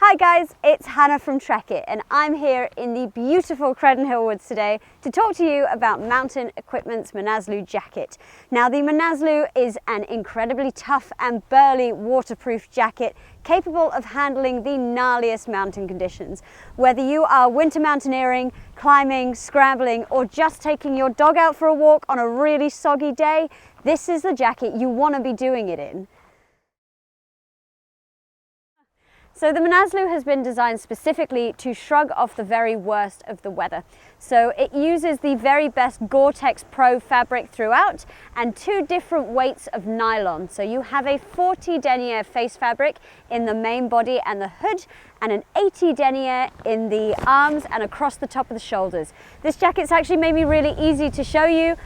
Hi guys, it's Hannah from Trek It, and I'm here in the beautiful Credon Hill Woods today to talk to you about Mountain Equipment's Manaslu jacket. Now the Manaslu is an incredibly tough and burly waterproof jacket capable of handling the gnarliest mountain conditions. Whether you are winter mountaineering, climbing, scrambling, or just taking your dog out for a walk on a really soggy day, this is the jacket you want to be doing it in. So the Manaslu has been designed specifically to shrug off the very worst of the weather. So it uses the very best Gore-Tex Pro fabric throughout and 2 different weights of nylon. So you have a 40 denier face fabric in the main body and the hood, and an 80 denier in the arms and across the top of the shoulders. This jacket's actually made me really easy to show you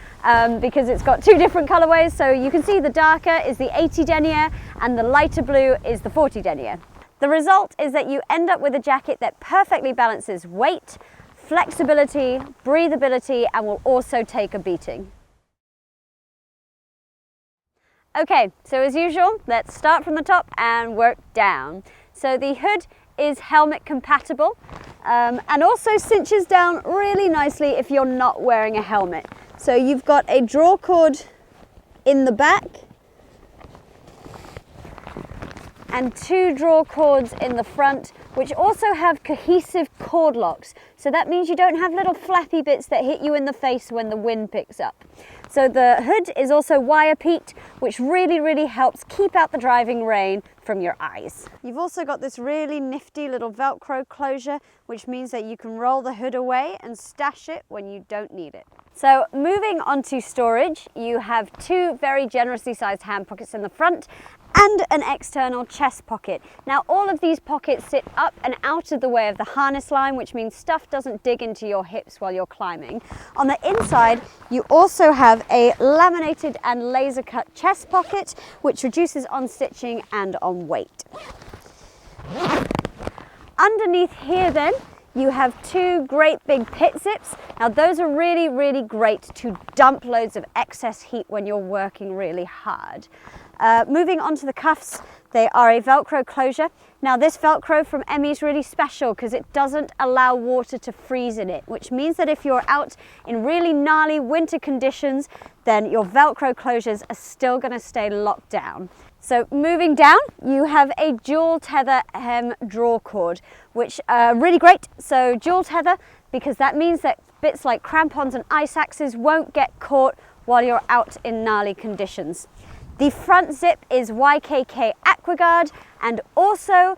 because it's got 2 different colorways. So you can see the darker is the 80 denier and the lighter blue is the 40 denier. The result is that you end up with a jacket that perfectly balances weight, flexibility, breathability, and will also take a beating. Okay, so as usual, let's start from the top and work down. So the hood is helmet compatible and also cinches down really nicely if you're not wearing a helmet. So you've got a draw cord in the back and 2 draw cords in the front, which also have cohesive cord locks. So that means you don't have little flappy bits that hit you in the face when the wind picks up. So the hood is also wire peaked, which really helps keep out the driving rain from your eyes. You've also got this really nifty little Velcro closure, which means that you can roll the hood away and stash it when you don't need it. So moving on to storage, you have 2 very generously sized hand pockets in the front and an external chest pocket. Now all of these pockets sit up and out of the way of the harness line, which means stuff doesn't dig into your hips while you're climbing. On the inside, you also have a laminated and laser cut chest pocket, which reduces on stitching and on weight. Underneath here then, you have 2 great big pit zips. Now those are really great to dump loads of excess heat when you're working really hard. Moving on to the cuffs, they are a Velcro closure. Now this Velcro from Emmy is really special because it doesn't allow water to freeze in it, which means that if you're out in really gnarly winter conditions, then your Velcro closures are still going to stay locked down. So moving down, you have a dual tether hem draw cord, which are really great. So dual tether, because that means that bits like crampons and ice axes won't get caught while you're out in gnarly conditions. The front zip is YKK AquaGuard and also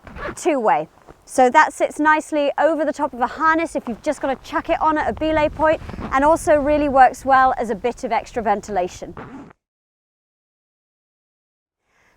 2-way. So that sits nicely over the top of a harness if you've just got to chuck it on at a belay point, and also really works well as a bit of extra ventilation.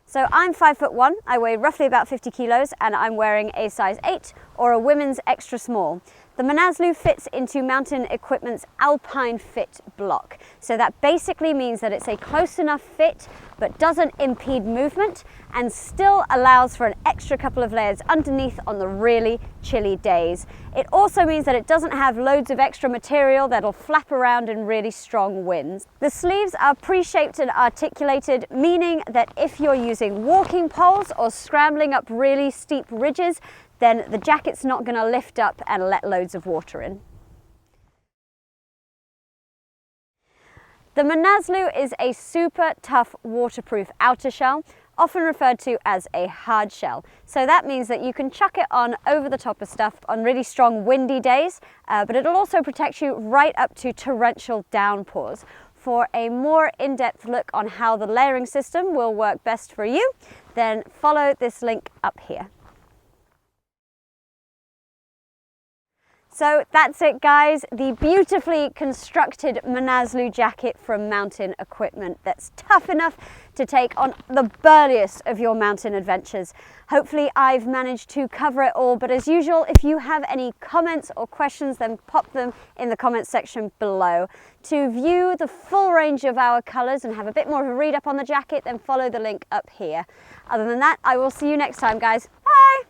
So I'm 5'1", I weigh roughly about 50 kilos, and I'm wearing a size 8 or a women's extra small. The Manaslu fits into Mountain Equipment's Alpine Fit block. So that basically means that it's a close enough fit but doesn't impede movement and still allows for an extra couple of layers underneath on the really chilly days. It also means that it doesn't have loads of extra material that'll flap around in really strong winds. The sleeves are pre-shaped and articulated, meaning that if you're using walking poles or scrambling up really steep ridges, then the jacket's not going to lift up and let loads of water in. The Manaslu is a super tough waterproof outer shell, often referred to as a hard shell. So that means that you can chuck it on over the top of stuff on really strong windy days, but it'll also protect you right up to torrential downpours. For a more in-depth look on how the layering system will work best for you, then follow this link up here. So that's it guys, the beautifully constructed Manaslu jacket from Mountain Equipment that's tough enough to take on the burliest of your mountain adventures. Hopefully I've managed to cover it all, but as usual, if you have any comments or questions, then pop them in the comments section below. To view the full range of our colours and have a bit more of a read up on the jacket, then follow the link up here. Other than that, I will see you next time guys. Bye!